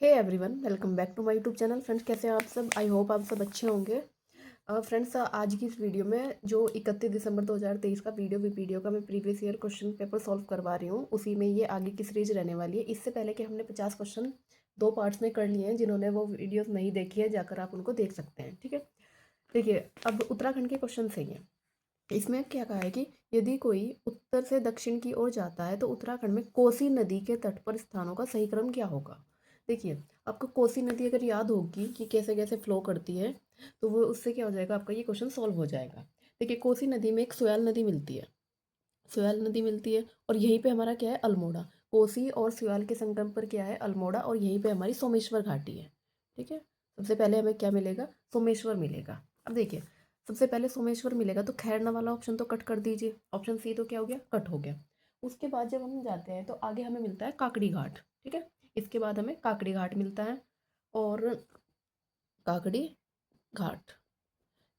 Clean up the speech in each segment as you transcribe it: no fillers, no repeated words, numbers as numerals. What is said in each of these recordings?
Hey everyone, welcome back to my YouTube channel. Friends, कैसे हैं आप सब? आई होप आप सब अच्छे होंगे। फ्रेंड्स, आज की इस वीडियो में जो 31 दिसंबर 2023 का वीडियो का मैं previous year question paper solve करवा रही हूँ, उसी में ये आगे की सीरीज रहने वाली है। इससे पहले कि हमने 50 क्वेश्चन दो पार्ट्स में कर लिए हैं। जिन्होंने वो वीडियोस नहीं देखी है, जाकर आप उनको देख सकते हैं। ठीक है, देखिए, अब उत्तराखंड के क्वेश्चन सही है। इसमें क्या कहा है कि यदि कोई उत्तर से दक्षिण की ओर जाता है तो उत्तराखंड में कोसी नदी के तट पर स्थानों का सही क्रम क्या होगा। देखिए, आपको कोसी नदी अगर याद होगी कि कैसे कैसे फ्लो करती है, तो वो उससे क्या हो जाएगा, आपका ये क्वेश्चन सॉल्व हो जाएगा। देखिए, कोसी नदी में एक सोयल नदी मिलती है। सोयल नदी मिलती है और यहीं पे हमारा क्या है, अल्मोड़ा। कोसी और सोयल के संगम पर क्या है, अल्मोड़ा, और यहीं पे हमारी सोमेश्वर घाटी है। ठीक है, सबसे पहले हमें क्या मिलेगा, सोमेश्वर मिलेगा। अब देखिए, सबसे पहले सोमेश्वर मिलेगा तो खैरना वाला ऑप्शन तो कट कर दीजिए। ऑप्शन सी तो क्या हो गया, कट हो गया। उसके बाद जब हम जाते हैं तो आगे हमें मिलता है काकड़ी घाट। ठीक है, इसके बाद हमें काकड़ी घाट मिलता है और काकड़ी घाट।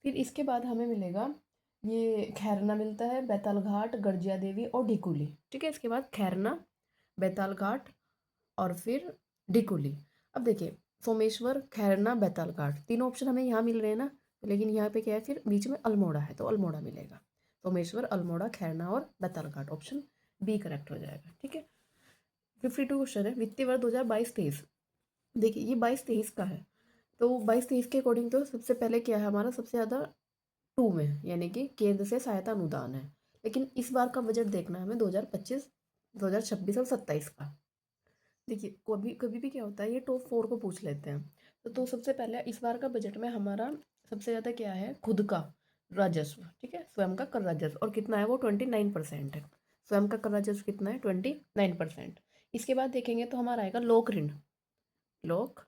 फिर इसके बाद हमें मिलेगा ये खैरना मिलता है, बैताल घाट, गरजिया देवी और ढिकुली। ठीक है, इसके बाद खैरना, बैताल घाट और फिर ढिकुली। अब देखिए, सोमेश्वर, खैरना, बैताल घाट, तीनों ऑप्शन हमें यहाँ मिल रहे हैं ना। लेकिन यहाँ पे क्या है, फिर बीच में अल्मोड़ा है तो अल्मोड़ा मिलेगा। सोमेश्वर, अल्मोड़ा, खैरना और बैताल घाट, ऑप्शन बी करेक्ट हो जाएगा। ठीक है, 52 क्वेश्चन है, वित्तीय वर्ष 2022-23। देखिए, ये 22-23 का है। तो 22-23 के अकॉर्डिंग तो सबसे पहले क्या है हमारा, सबसे ज़्यादा टू में, यानी कि केंद्र से सहायता अनुदान है। लेकिन इस बार का बजट देखना है हमें 2025, 2026 और 27 का। देखिए, कभी कभी भी क्या होता है, ये टॉप 4 को पूछ लेते हैं। तो सबसे पहले इस बार का बजट में हमारा सबसे ज़्यादा क्या है, खुद का राजस्व। ठीक है, स्वयं का कर राजस्व, और कितना है वो, 29% है। स्वयं का कर राजस्व कितना है, 29%। इसके बाद देखेंगे तो हमारा आएगा लोक ऋण। लोक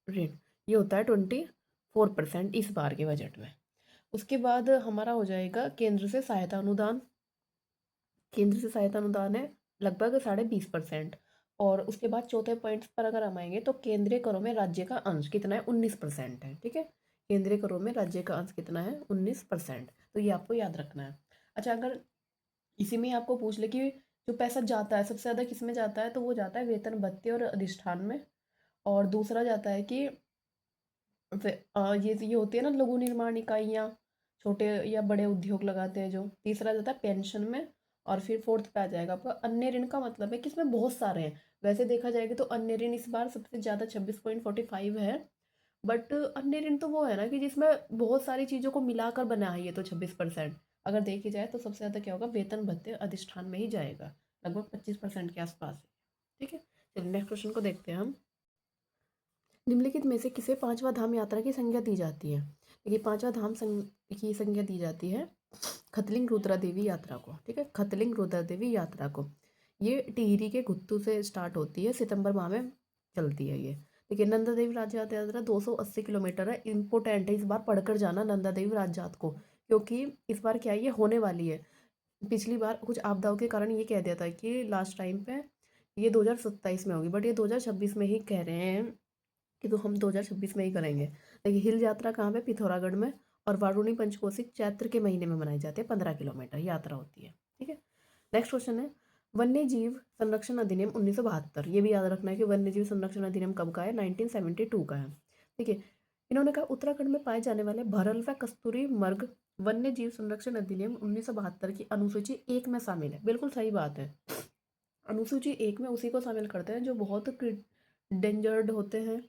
ऋण ये होता है 24% इस बार के बजट में। उसके बाद हमारा हो जाएगा केंद्र से सहायता अनुदान। केंद्र से सहायता अनुदान है लगभग 20.5%। और उसके बाद चौथे पॉइंट पर अगर हम आएंगे तो केंद्रीय करों में राज्य का अंश कितना है, 19% है। ठीक है, केंद्रीय करों में राज्य का अंश कितना है, 19%। तो ये आपको याद रखना है। अच्छा, अगर इसी में आपको पूछ ले कि जो पैसा जाता है सबसे ज़्यादा किस में जाता है, तो वो जाता है वेतन भत्ते और अधिष्ठान में। और दूसरा जाता है कि ये होती है ना, लघु निर्माण इकाइयाँ, छोटे या बड़े उद्योग लगाते हैं जो। तीसरा जाता है पेंशन में। और फिर फोर्थ पे आ जाएगा आपका अन्य ऋण। का मतलब है कि इसमें बहुत सारे हैं। वैसे देखा जाएगा तो अन्य ऋण इस बार सबसे ज़्यादा 26.45 है। बट अन्य ऋण तो वो है ना कि जिसमें बहुत सारी चीज़ों को मिलाकर बना है, ये तो 26%। अगर देखी जाए तो सबसे ज़्यादा क्या होगा, वेतन भत्ते अधिष्ठान में ही जाएगा, लगभग 25% के आसपास है। ठीक है, चलिए नेक्स्ट क्वेश्चन को देखते हैं हम। निम्नलिखित में से किसे पांचवा धाम यात्रा की संज्ञा दी जाती है। देखिए, पांचवा धाम की संज्ञा दी जाती है खतलिंग रुद्रा देवी यात्रा को। ठीक है, खतलिंग रुद्रा देवी यात्रा को। ये टिहरी के गुत्तू से स्टार्ट होती है, सितंबर माह में चलती है ये। देखिए, नंदा देवी राज जात यात्रा 280 किलोमीटर है। इम्पोर्टेंट है, इस बार पढ़कर जाना नंदा देवी राज जात को, क्योंकि इस बार क्या है, ये होने वाली है। पिछली बार कुछ आपदाओं के कारण ये कह दिया था कि लास्ट टाइम पे ये 2027 में होगी, बट ये 2026 में ही कह रहे हैं कि तो हम 2026 में ही करेंगे। देखिए, हिल यात्रा कहाँ पे, पिथौरागढ़ में। और वारुणी पंचकोसी चैत्र के महीने में मनाई जाती है, 15 किलोमीटर यात्रा होती है। ठीक है, नेक्स्ट क्वेश्चन है, वन्य जीव संरक्षण अधिनियम 1972। ये भी याद रखना है कि वन्य जीव संरक्षण अधिनियम कब का है, 1972 का है। देखिए, इन्होंने कहा उत्तराखंड में पाए जाने वाले भरल व कस्तूरी मृग वन्य जीव संरक्षण अधिनियम 1972 की अनुसूची 1 में शामिल है। बिल्कुल सही बात है, अनुसूची 1 में उसी को शामिल करते हैं जो बहुत डेंजर्ड होते हैं,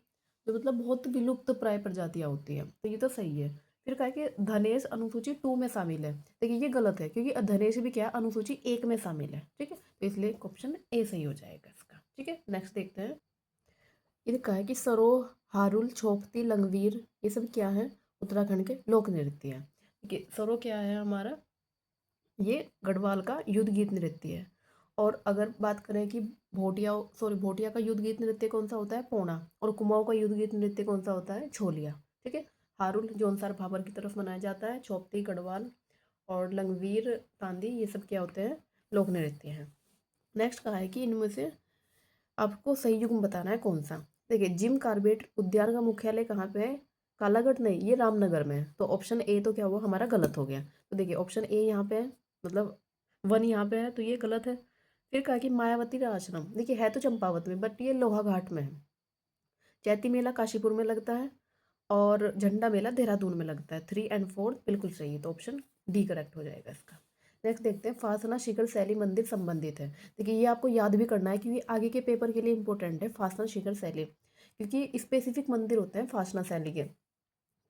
जो मतलब बहुत विलुप्त प्राय प्रजातियां होती हैं। तो ये तो सही है। फिर कहा कि धनेश अनुसूची 2 में शामिल है। देखिए, ये गलत है क्योंकि धनेश भी क्या है, अनुसूची 1 में शामिल है। ठीक है, तो इसलिए ऑप्शन ए सही हो जाएगा इसका। ठीक है, नेक्स्ट देखते हैं। ये कहा है कि सरोह, हारुल, छोपती, लंगवीर, ये सब क्या है, उत्तराखंड के लोक नृत्य हैं। देखिए, सरोह क्या है हमारा, ये गढ़वाल का युद्ध गीत नृत्य है। और अगर बात करें कि भोटिया का युद्ध गीत नृत्य कौन सा होता है, पोना। और कुमाऊं का युद्ध गीत नृत्य कौन सा होता है, छोलिया। ठीक है, हारुल जौनसार भाबर की तरफ मनाया जाता है, छोपती गढ़वाल, और लंगवीर, तांदी, ये सब क्या होते हैं, लोक नृत्य हैं। नेक्स्ट कहा है कि इनमें से आपको सही युग्म बताना है कौन सा। देखिए, जिम कार्बेट उद्यान का मुख्यालय कहाँ पे है, कालागढ़ नहीं, ये रामनगर में है। तो ऑप्शन ए तो क्या हुआ हमारा, गलत हो गया। तो देखिए, ऑप्शन ए यहाँ पे है, मतलब 1 यहाँ पे है, तो ये गलत है। फिर कहा कि मायावती का आश्रम, देखिए है तो चंपावत में, बट ये लोहाघाट में है। चैती मेला काशीपुर में लगता है और झंडा मेला देहरादून में लगता है। 3 एंड 4 बिल्कुल सही है, तो ऑप्शन डी करेक्ट हो जाएगा इसका। नेक्स्ट देखते हैं, फासना शिखर शैली मंदिर संबंधित है। देखिए ये आपको याद भी करना है क्योंकि आगे के पेपर के लिए इंपॉर्टेंट है फासना शिखर शैली, क्योंकि स्पेसिफिक मंदिर होते हैं फासना शैली के,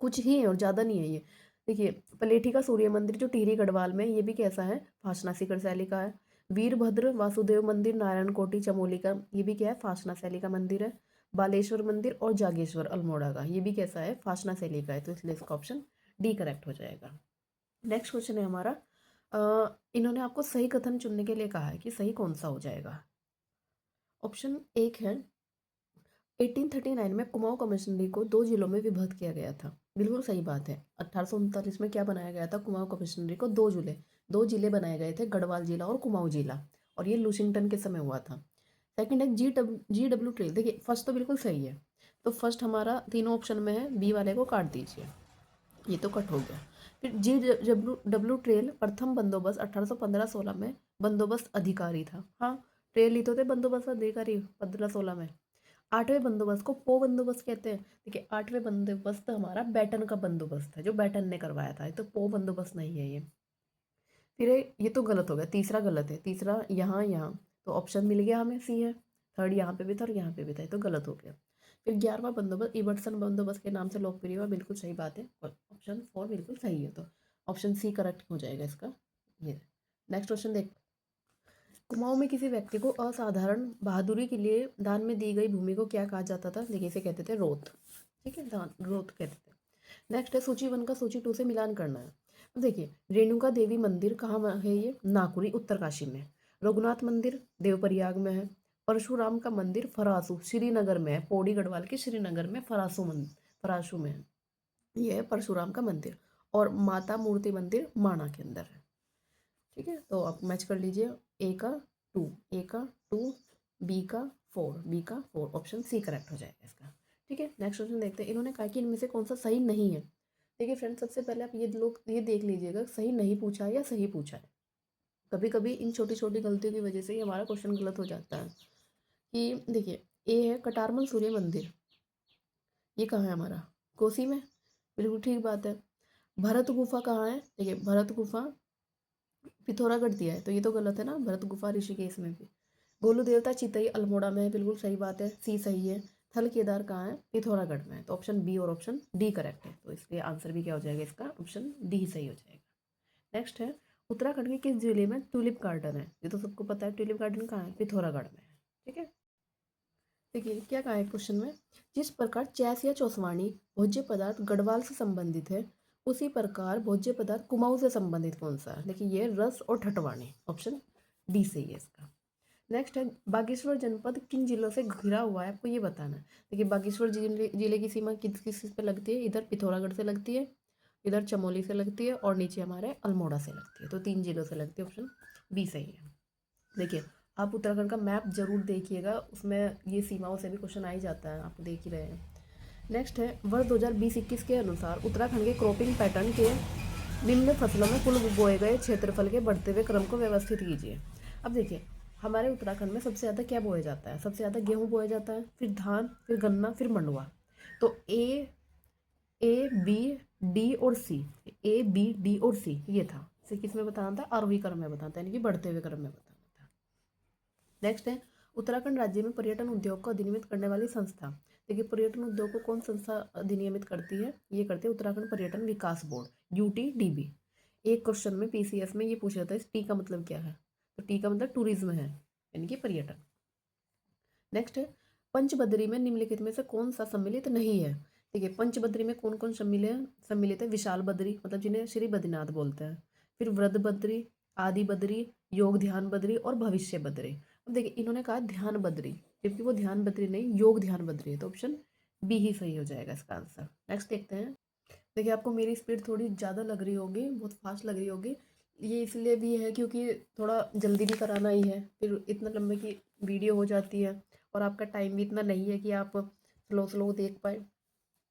कुछ ही है और ज़्यादा नहीं है ये। देखिए पलेठी का सूर्य मंदिर जो टिहरी गढ़वाल में है, ये भी कैसा है, फासना शिखर शैली का है। वीरभद्र वासुदेव मंदिर नारायण कोटि चमोली का, ये भी क्या है, फासना शैली का मंदिर है। बालेश्वर मंदिर और जागेश्वर अल्मोड़ा का, ये भी कैसा है, फासना शैली का है, तो इसलिए इसका ऑप्शन डी करेक्ट हो जाएगा। नेक्स्ट क्वेश्चन है हमारा, इन्होंने आपको सही कथन चुनने के लिए कहा है कि सही कौन सा हो जाएगा। ऑप्शन एक है 1839 में कुमाऊं कमिश्नरी को 2 जिलों में विभक्त किया गया था। बिल्कुल सही बात है। 1839 में क्या बनाया गया था, कुमाऊं कमिश्नरी को 2 जिले बनाए गए थे, गढ़वाल जिला और कुमाऊं जिला, और ये लूशिंगटन के समय हुआ था। सेकंड है जी डब्ल्यू ट्रेल। देखिए फर्स्ट तो बिल्कुल सही है, तो फर्स्ट हमारा तीनों ऑप्शन में है, बी वाले को काट दीजिए, ये तो कट हो गया। फिर जी डब्ल्यू ट्रेल प्रथम बंदोबस्त 1815-16 में बंदोबस्त अधिकारी था। हाँ, ट्रेल ही तो थे बंदोबस्त अधिकारी 15-16 में। आठवें बंदोबस्त को पो बंदोबस्त कहते हैं। देखिए आठवें बंदोबस्त हमारा बैटन का बंदोबस्त है, जो बैटन ने करवाया था, ये तो पो बंदोबस्त नहीं है ये। फिर ये तो गलत हो गया, तीसरा गलत है, तीसरा यहाँ यहाँ, तो ऑप्शन मिल गया हमें, सी है। थर्ड यहाँ पे भी था और यहाँ पे भी था, ये तो गलत हो गया। फिर 11वां बंदोबस्त इबर्टसन बंदोबस्त के नाम से लोकप्रिय हुआ, बिल्कुल सही बात है, ऑप्शन 4 बिल्कुल सही है, तो ऑप्शन सी करेक्ट हो जाएगा इसका। ये नेक्स्ट क्वेश्चन देख, कुमाऊं में किसी व्यक्ति को असाधारण बहादुरी के लिए दान में दी गई भूमि को क्या कहा जाता था, देखिए इसे कहते थे रोथ। ठीक है, दान रोथ कहते थे। नेक्स्ट है सूची 1 का सूची 2 से मिलान करना है। अब देखिए रेणुका देवी मंदिर कहाँ है, ये नाकुरी उत्तरकाशी में। रघुनाथ मंदिर देवप्रयाग में है। परशुराम का मंदिर फरासू श्रीनगर में है, पौड़ी गढ़वाल के श्रीनगर में फरासू में है, ये है परशुराम का मंदिर। और माता मूर्ति मंदिर माणा के अंदर है। ठीक है, तो आप मैच कर लीजिए, ए का 2, ए का 2, बी का 4, बी का 4, ऑप्शन सी करेक्ट हो जाएगा इसका। ठीक है, नेक्स्ट क्वेश्चन देखते हैं, इन्होंने कहा कि इनमें से कौन सा सही नहीं है। देखिए फ्रेंड्स, सबसे पहले आप ये देख लीजिएगा सही नहीं पूछा है या सही पूछा है। कभी कभी इन छोटी छोटी गलतियों की वजह से ही हमारा क्वेश्चन गलत हो जाता है। कि देखिए ए है कटारमल सूर्य मंदिर, ये कहाँ है हमारा, कोसी में, बिल्कुल ठीक बात है। भरत गुफा कहाँ है, देखिए भरत गुफा पिथौरागढ़ दिया है, तो ये तो गलत है ना, भरत गुफा ऋषिकेश में भी। गोलू देवता चितई अल्मोड़ा में है, बिल्कुल सही बात है, सी सही है। थल केदार कहाँ है, पिथौरागढ़ में है, तो ऑप्शन बी और ऑप्शन डी करेक्ट है, तो इसलिए आंसर भी क्या हो जाएगा इसका, ऑप्शन डी ही सही हो जाएगा। नेक्स्ट है, उत्तराखंड के किस जिले में ट्यूलिप गार्डन है, ये तो सबको पता है, ट्यूलिप गार्डन कहाँ है, पिथौरागढ़ में है। ठीक है, देखिए क्या कहा है क्वेश्चन में, जिस प्रकार चैस या चौसवानी भोज्य पदार्थ गढ़वाल से संबंधित है, उसी प्रकार भोज्य पदार्थ कुमाऊं से संबंधित कौन सा है, देखिए ये रस और ठटवानी, ऑप्शन डी सही है इसका। नेक्स्ट है, बागेश्वर जनपद किन जिलों से घिरा हुआ है, आपको ये बताना है। देखिए बागेश्वर जिले की सीमा किस किस पे लगती है, इधर पिथौरागढ़ से लगती है, इधर चमोली से लगती है, और नीचे हमारे अल्मोड़ा से लगती है, तो 3 जिलों से लगती है, ऑप्शन बी सही है। देखिए आप उत्तराखंड का मैप जरूर देखिएगा, उसमें ये सीमाओं से भी क्वेश्चन आ ही जाता है, आप देख ही रहे हैं। नेक्स्ट है, वर्ष 2020-21 के अनुसार उत्तराखंड के क्रॉपिंग पैटर्न के निम्न फसलों में कुल बोए गए क्षेत्रफल के बढ़ते हुए क्रम को व्यवस्थित कीजिए। अब देखिए हमारे उत्तराखंड में सबसे ज़्यादा क्या बोया जाता है, सबसे ज़्यादा गेहूँ बोया जाता है, फिर धान, फिर गन्ना, फिर मंडुआ। तो ए बी डी और सी, A B D और C ये था, इसे किस में बताना था, आरोही क्रम में बताना था, यानी कि बढ़ते हुए क्रम में बताना था। नेक्स्ट है, उत्तराखंड राज्य में पर्यटन उद्योग को अधिनियमित करने वाली संस्था। देखिए पर्यटन उद्योग को कौन संस्था अधिनियमित करती है, ये करती है उत्तराखंड पर्यटन विकास बोर्ड, UTDB। एक क्वेश्चन में PCS में ये पूछा जाता है टी का मतलब क्या है, तो टी का मतलब टूरिज्म है, यानी कि पर्यटन। नेक्स्ट है, पंचबद्री में निम्नलिखित में से कौन सा सम्मिलित नहीं है। देखिए पंचबद्री में कौन कौन सम्मिलित है, विशाल बद्री मतलब जिन्हें श्री बद्रीनाथ बोलते हैं, फिर वृद्ध बद्री, आदि बद्री, योग ध्यान बद्री और भविष्य बद्री। अब देखिए इन्होंने कहा ध्यान बद्री, जबकि वो ध्यान बद्री नहीं, योग ध्यान बद्री है, तो ऑप्शन बी ही सही हो जाएगा इसका आंसर। नेक्स्ट देखते हैं, देखिए आपको मेरी स्पीड थोड़ी ज़्यादा लग रही होगी, बहुत फास्ट लग रही होगी, ये इसलिए भी है क्योंकि थोड़ा जल्दी भी कराना ही है, फिर इतना लंबे की वीडियो हो जाती है और आपका टाइम भी इतना नहीं है कि आप स्लो स्लो देख पाए।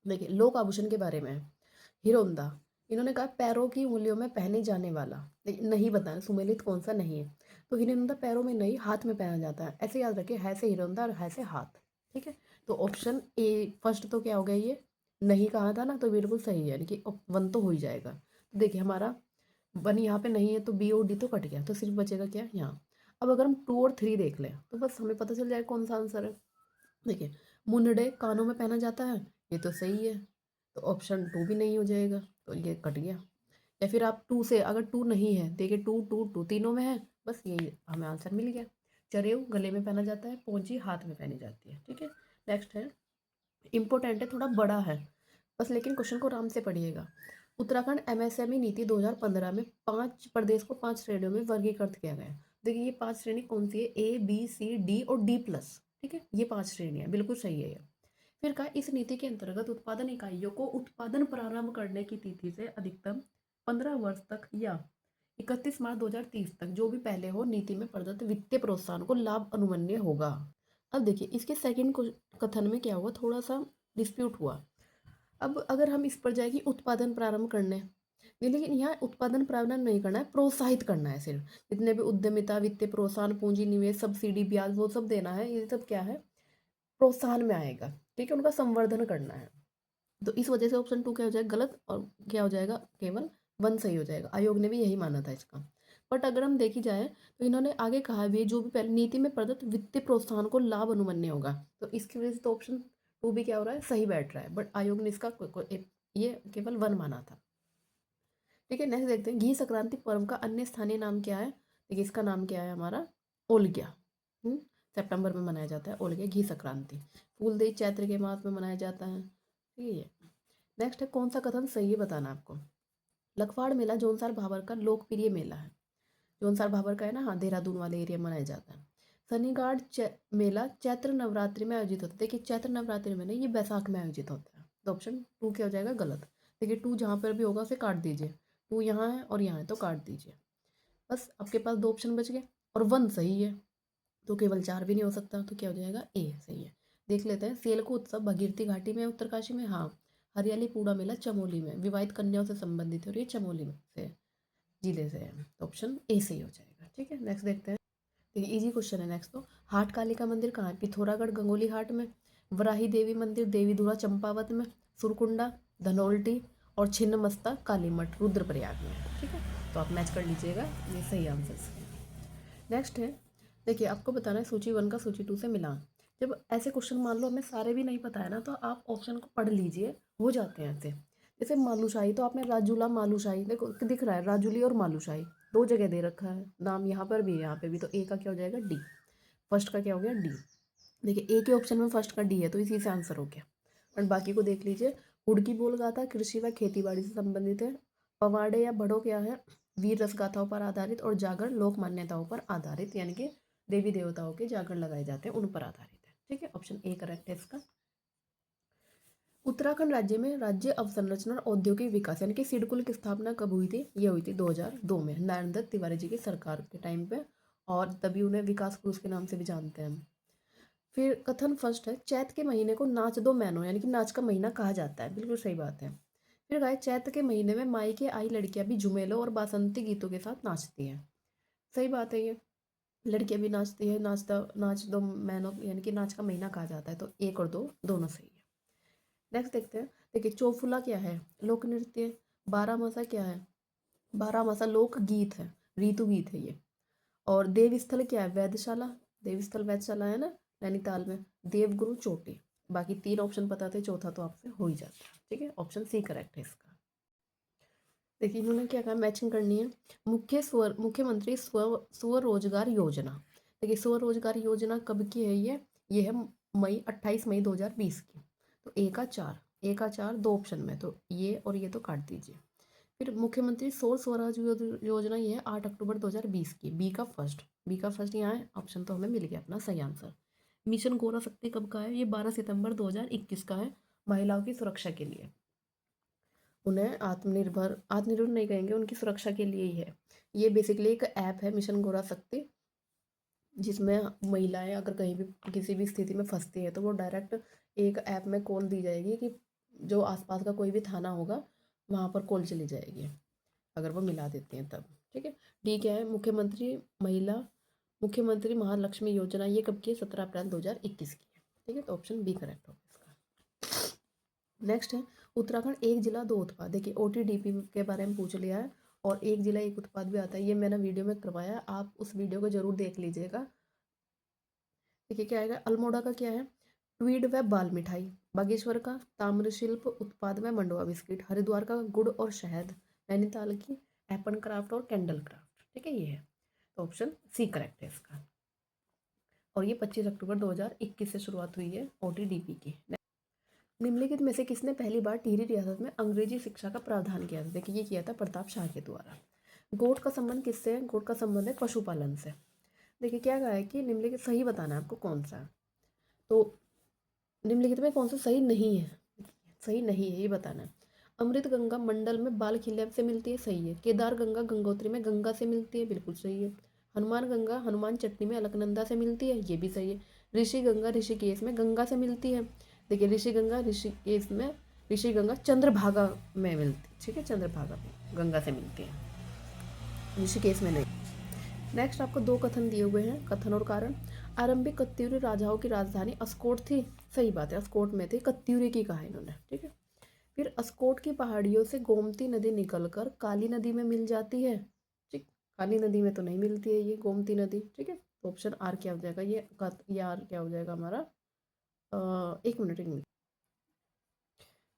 देखिए लोक आभूषण के बारे में, हीरोंदा, इन्होंने कहा पैरों की उंगलियों में पहने जाने वाला, नहीं बताना सुमेलित कौन सा नहीं है, तो हीरोंदा पैरों में नहीं हाथ में पहना जाता है, ऐसे याद रखिए, है से हीरोंदा और है से हाथ। ठीक है, तो ऑप्शन ए फर्स्ट तो क्या हो गया, ये नहीं कहा था ना, तो बिल्कुल सही है, यानी कि वन तो हो ही जाएगा। तो देखिए हमारा वन यहाँ पे नहीं है, तो बी और डी तो कट गया, तो सिर्फ बचेगा क्या यहाँ। अब अगर हम टू और थ्री देख लें तो बस हमें पता चल जाएगा कौन सा आंसर है। देखिए मुंडे कानों में पहना जाता है, ये तो सही है, तो ऑप्शन टू भी नहीं हो जाएगा, तो ये कट गया। या फिर आप टू से, अगर टू नहीं है, देखिए टू टू टू तीनों में है, बस यही हमें आंसर मिल गया। चरेऊ गले में पहना जाता है, पौंची हाथ में पहनी जाती है। ठीक है, नेक्स्ट है, इम्पोर्टेंट है, थोड़ा बड़ा है बस, लेकिन क्वेश्चन को आराम से पढ़िएगा। उत्तराखंड एमएसएमई नीति 2015 में 5 प्रदेश को 5 श्रेणियों में वर्गीकृत किया गया है। देखिए ये 5 श्रेणी कौन सी है, ए बी सी डी और डी प्लस। ठीक है, ये 5 श्रेणियाँ बिल्कुल सही है ये। फिर कहा इस नीति के अंतर्गत उत्पादन इकाइयों को उत्पादन प्रारंभ करने की तिथि से अधिकतम 15 वर्ष तक या 31 मार्च 2030 तक जो भी पहले हो नीति में प्रदत्त वित्तीय प्रोत्साहन को लाभ अनुमन्य होगा। अब देखिए इसके सेकंड कथन में क्या हुआ, थोड़ा सा डिस्प्यूट हुआ। अब अगर हम इस पर जाएगी उत्पादन प्रारंभ करने, लेकिन यहाँ उत्पादन प्रारंभ नहीं करना है, प्रोत्साहित करना है सिर्फ। जितने भी उद्यमिता, वित्तीय प्रोत्साहन, पूंजी निवेश, सब्सिडी, ब्याज, वो सब देना है, ये सब क्या है, प्रोत्साहन में आएगा। ठीक है, उनका संवर्धन करना है। तो इस वजह से ऑप्शन टू क्या हो जाएगा, गलत, और क्या हो जाएगा, केवल वन सही हो जाएगा। आयोग ने भी यही माना था इसका। बट अगर हम देखी जाए तो इन्होंने आगे कहा भी जो भी पहले नीति में प्रदत्त वित्तीय प्रोत्साहन को लाभ अनुमन्य होगा, तो इसकी वजह से तो ऑप्शन टू भी क्या हो रहा है, सही बैठ रहा है। बट आयोग ने इसका ये केवल वन माना था। ठीक है, नेक्स्ट देखते हैं, घी संक्रांति पर्व का अन्य स्थानीय नाम क्या है। देखिए इसका नाम क्या है हमारा, ओलग्या। सितंबर में मनाया जाता है ओलग्या, घी संक्रांति। फूलदेई चैत्र के मास में मनाया जाता है। ठीक है, नेक्स्ट है, कौन सा कथन सही है बताना आपको। लखवाड़ मेला जोनसार भाबर का लोकप्रिय मेला है। जोनसार भाबर का है ना, हाँ, देहरादून वाले एरिया में मनाया जाता है। शनिगाड़ मेला चैत्र नवरात्रि में आयोजित होता है। देखिए चैत्र नवरात्रि में नहीं, ये बैसाख में आयोजित होता है, तो ऑप्शन टू क्या हो जाएगा, गलत। देखिए टू जहाँ पर भी होगा उसे काट दीजिए, टू यहाँ है और यहाँ है तो काट दीजिए। बस आपके पास दो ऑप्शन बच गए, और वन सही है, तो केवल चार भी नहीं हो सकता, तो क्या हो जाएगा, ए सही है। देख लेते हैं, सेलकू उत्सव भगीरथी घाटी में, उत्तरकाशी में, हाँ। हरियाली पूड़ा मेला चमोली में, विवाहित कन्याओं से संबंधित है और ये चमोली में से जिले से है, तो ऑप्शन ए सही हो जाएगा। ठीक है, नेक्स्ट देखते हैं। देखिए इजी क्वेश्चन है नेक्स्ट तो, हाट कालिका मंदिर कहाँ है, पिथौरागढ़ गंगोली हाट में, वराही देवी मंदिर देवीधुरा चंपावत में, सुरकुंडा, धनौल्टी और छिन्नमस्ता कालीमठ रुद्रप्रयाग में। ठीक है, तो आप मैच कर लीजिएगा, ये सही आंसर है। नेक्स्ट है, देखिए आपको बताना है सूची वन का सूची टू से मिलान। जब ऐसे क्वेश्चन मान लो हमें सारे भी नहीं पता है ना, तो आप ऑप्शन को पढ़ लीजिए, हो जाते हैं ऐसे। जैसे मालूशाही, तो आपने राजूला मालूशाही, देखो दिख रहा है राजूली और मालूशाही, दो जगह दे रखा है नाम, यहाँ पर भी यहाँ पे भी, तो ए का क्या हो जाएगा, डी। फर्स्ट का क्या हो गया, डी। देखिए ए के ऑप्शन में फर्स्ट का डी है, तो इसी से आंसर हो गया। और बाकी को देख लीजिए, हुड़की बोल गाथा कृषि व खेती बाड़ी से संबंधित है। पवाड़े या बड़ो क्या है, वीर रस गाथाओं पर आधारित, और जागर लोक मान्यताओं पर आधारित, यानी कि देवी देवताओं के जागर लगाए जाते हैं उन पर आधारित है। ठीक है, ऑप्शन ए करेक्ट है इसका। उत्तराखंड राज्य में राज्य अवसंरचना और औद्योगिक विकास यानी कि सिडकुल की स्थापना कब हुई थी, ये हुई थी 2002 में, नारायण दत्त तिवारी जी की सरकार के टाइम पे, और तभी उन्हें विकास पुरुष के नाम से भी जानते हैं हम। फिर कथन फर्स्ट है, चैत के महीने को नाच दो मैनो यानी कि नाच का महीना कहा जाता है, बिल्कुल सही बात है। फिर गाय चैत के महीने में मायके आई लड़कियां भी झुमेलों और बासंती गीतों के साथ नाचती हैं, सही बात है ये, लड़कियां भी नाचती है, नाच दो मैनो यानी कि नाच का महीना कहा जाता है, तो एक और दो दोनों सही है। नेक्स्ट देखते हैं, देखिए चौफुला क्या है, लोक नृत्य। बारहमासा क्या है, बारहमासा लोक गीत है, ऋतु गीत है ये। और देवस्थल क्या है, वेधशाला, देवस्थल वेधशाला है ना नैनीताल में। देवगुरु चोटी। बाकी तीन ऑप्शन पता थे, चौथा तो आपसे हो ही जाता है। ठीक है, ऑप्शन सी करेक्ट है इसका। देखिए इन्होंने क्या कहा, मैचिंग करनी है। मुख्यमंत्री स्वरोजगार योजना। देखिए स्वरोजगार योजना कब की है, ये है मई 28 मई 2020 की। तो ए का चार, ए का चार दो ऑप्शन में, तो ये और ये तो काट दीजिए। फिर मुख्यमंत्री सौर स्वराज योजना, ये है 8 अक्टूबर 2020 की, बी का फर्स्ट, बी का फर्स्ट यहाँ है, ऑप्शन तो हमें मिल गया अपना सही आंसर। मिशन गौरा शक्ति कब का है, ये 12 सितंबर 2021 का है, महिलाओं की सुरक्षा के लिए। उन्हें आत्मनिर्भर नहीं कहेंगे, उनकी सुरक्षा के लिए ही है। ये बेसिकली एक ऐप है मिशन गौरा शक्ति, जिसमें महिलाएं अगर कहीं भी किसी भी स्थिति में फंसती है तो वो डायरेक्ट एक ऐप में कॉल दी जाएगी कि जो आसपास का कोई भी थाना होगा वहाँ पर कॉल चली जाएगी, अगर वो मिला देती हैं तब। ठीक है, डी क्या है, मुख्यमंत्री महालक्ष्मी योजना, ये कब की है, 17 अप्रैल 2021 की है। ठीक है, तो ऑप्शन बी करेक्ट होगा इसका। नेक्स्ट है उत्तराखंड एक जिला दो उत्पाद। देखिए OTDP के बारे में पूछ लिया है और एक जिला एक उत्पाद भी आता है, ये मैंने वीडियो में करवाया है, आप उस वीडियो को जरूर देख लीजिएगा। देखिए क्या आएगा, अल्मोड़ा का क्या है, ट्वीड व बाल मिठाई। बागेश्वर का ताम्रशिल्प उत्पाद में मंडुआ बिस्किट। हरिद्वार का गुड़ और शहद। नैनीताल की एपन क्राफ्ट और कैंडल क्राफ्ट। ठीक है, ये है, तो ऑप्शन सी करेक्ट है इसका। और ये 25 अक्टूबर 2021 से शुरुआत हुई है OTDP की। निम्नलिखित में से किसने पहली बार टिहरी रियासत में अंग्रेजी शिक्षा का प्रावधान किया था। देखिए ये किया था प्रताप शाह के द्वारा। गोट का संबंध किससे है, गोट का संबंध है पशुपालन से। देखिए क्या कहा है कि निम्नलिखित सही बताना है आपको कौन सा है, तो निम्नलिखित में कौन सा सही नहीं है, सही नहीं है ये बताना है। अमृत गंगा मंडल में बाल खिले से मिलती है, सही है। केदार गंगा गंगोत्री में गंगा से मिलती है, बिल्कुल सही है। हनुमान गंगा हनुमान चट्टी में अलकनंदा से मिलती है, ये भी सही है। ऋषि गंगा ऋषिकेश में गंगा से मिलती है। देखिए ऋषि गंगा ऋषिकेश में, ऋषि गंगा चंद्रभागा में मिलती है, ठीक है, चंद्रभागा में गंगा से मिलती है, ऋषिकेश में नहीं। नेक्स्ट आपको दो कथन दिए हुए हैं, कथन और कारण। आरंभिक कत्यूरी राजाओं की राजधानी अस्कोट थी, सही बात है, अस्कोट में थी, कत्यूरी की कहा इन्होंने, ठीक है। फिर अस्कोट की पहाड़ियों से गोमती नदी निकलकर काली नदी में मिल जाती है, ठीक, काली नदी में तो नहीं मिलती है ये गोमती नदी, ठीक है, तो ऑप्शन आर क्या हो जाएगा, ये आर क्या हो जाएगा हमारा, एक मिनट।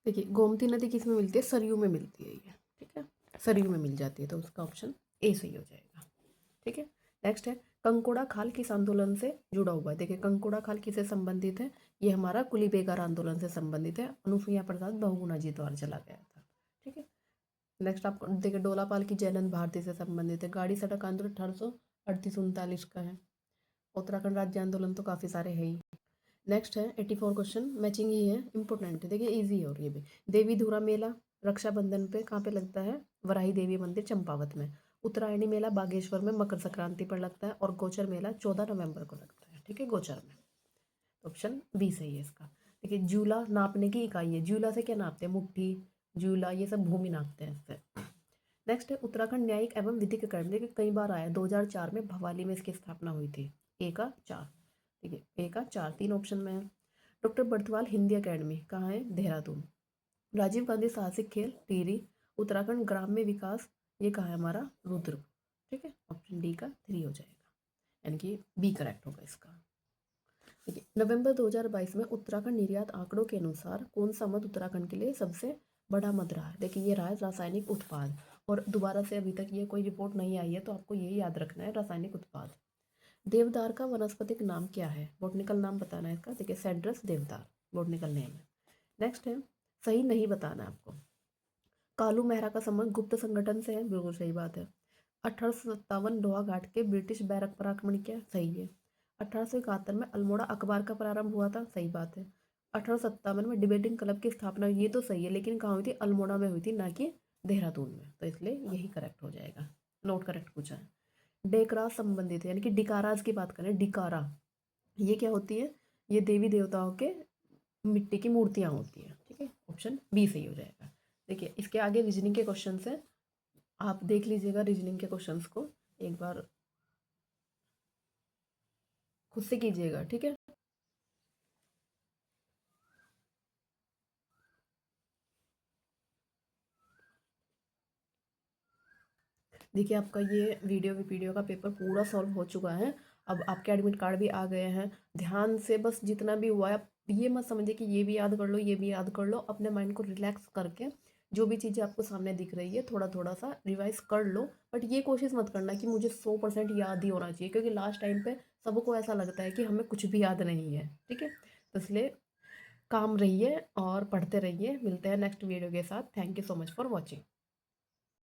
देखिए गोमती नदी किस में मिलती है, सरयू में मिलती है ये, ठीक है, सरयू में मिल जाती है, तो उसका ऑप्शन ए सही हो जाएगा, ठीक है। नेक्स्ट है कंकोड़ा खाल किस आंदोलन से जुड़ा हुआ है। देखिए कंकोड़ा खाल किससे संबंधित है, ये हमारा कुली बेगार आंदोलन से संबंधित है, अनुसुईया प्रसाद बहुगुणा जी द्वारा चला गया था, ठीक है। नेक्स्ट आपको देखिए डोलापाल की जयनंद भारती से संबंधित है। गाड़ी सड़क आंदोलन 1838-39 का है। उत्तराखंड राज्य आंदोलन तो काफ़ी सारे हैं ही। नेक्स्ट है 84 क्वेश्चन, मैचिंग ही है, इंपॉर्टेंट है, देखिए इजी है और ये भी। देवी धुरा मेला रक्षाबंधन पे कहाँ पे लगता है, वराही देवी मंदिर चंपावत में। उत्तरायणी मेला बागेश्वर में मकर संक्रांति पर लगता है और गोचर मेला 14 नवंबर को लगता है, ठीक है, गोचर में, ऑप्शन बी सही है इसका। देखिए जूला नापने की इकाई है, जूला से क्या नापते हैं, मुट्ठी, जूला, ये सब भूमि नापते हैं इससे। नेक्स्ट है उत्तराखंड न्यायिक एवं विधिक अकादमी, देखिए कई बार आया, 2004 में भवाली में इसकी स्थापना हुई थी। ए का 4, ठीक है, ए का 4, 3 ऑप्शन में है। डॉक्टर बर्थवाल हिंदी अकेडमी कहाँ है, देहरादून। राजीव गांधी साहसिक खेल टिहरी। उत्तराखंड ग्राम्य विकास, ये कहाँ है हमारा, रुद्रपुर, ठीक है, ऑप्शन डी का 3 हो जाएगा, यानी कि बी करेक्ट होगा इसका। देखिए नवंबर 2022 में उत्तराखंड निर्यात आंकड़ों के अनुसार कौन सा मद उत्तराखंड के लिए सबसे बड़ा मद रहा है। देखिए ये रहा है रासायनिक उत्पाद, और दोबारा से अभी तक ये कोई रिपोर्ट नहीं आई है, तो आपको यही याद रखना है, रासायनिक उत्पाद। देवदार का वनस्पतिक नाम क्या है, बोटनिकल नाम बताना है इसका। देखिए सेड्रस देवदार बोटनिकल नेम है। नेक्स्ट है सही नहीं बताना है आपको। कालू मेहरा का संबंध गुप्त संगठन से है, बिल्कुल सही बात है। 1857 लोहा घाट के ब्रिटिश बैरक पर आक्रमण किया, सही है। 1871 में अल्मोड़ा अखबार का प्रारंभ हुआ था, सही बात है। 1857 में डिबेटिंग क्लब की स्थापना हुई, ये तो सही है, लेकिन कहाँ हुई थी, अल्मोड़ा में हुई थी, ना कि देहरादून में, तो इसलिए यही करेक्ट हो जाएगा, नोट करेक्ट पूछा है। डेकराज संबंधित है, यानी कि डिकाराज की बात करें, डिकारा ये क्या होती है, ये देवी देवताओं के मिट्टी की मूर्तियाँ होती हैं, ठीक है, ऑप्शन बी सही हो जाएगा। देखिए इसके आगे रीजनिंग के क्वेश्चन है, आप देख लीजिएगा रीजनिंग के क्वेश्चंस को एक बार खुद से कीजिएगा, ठीक है। देखिए आपका ये वीडियो का पेपर पूरा सॉल्व हो चुका है। अब आपके एडमिट कार्ड भी आ गए हैं, ध्यान से बस जितना भी हुआ है, आप ये मत समझिए कि ये भी याद कर लो, ये भी याद कर लो, अपने माइंड को रिलैक्स करके जो भी चीज़ें आपको सामने दिख रही है थोड़ा थोड़ा सा रिवाइज कर लो। बट ये कोशिश मत करना कि मुझे 100% याद ही होना चाहिए, क्योंकि लास्ट टाइम पे सबको ऐसा लगता है कि हमें कुछ भी याद नहीं है, ठीक है, तो इसलिए काम रहिए और पढ़ते रहिए। मिलते हैं नेक्स्ट वीडियो के साथ। Thank you so much for watching.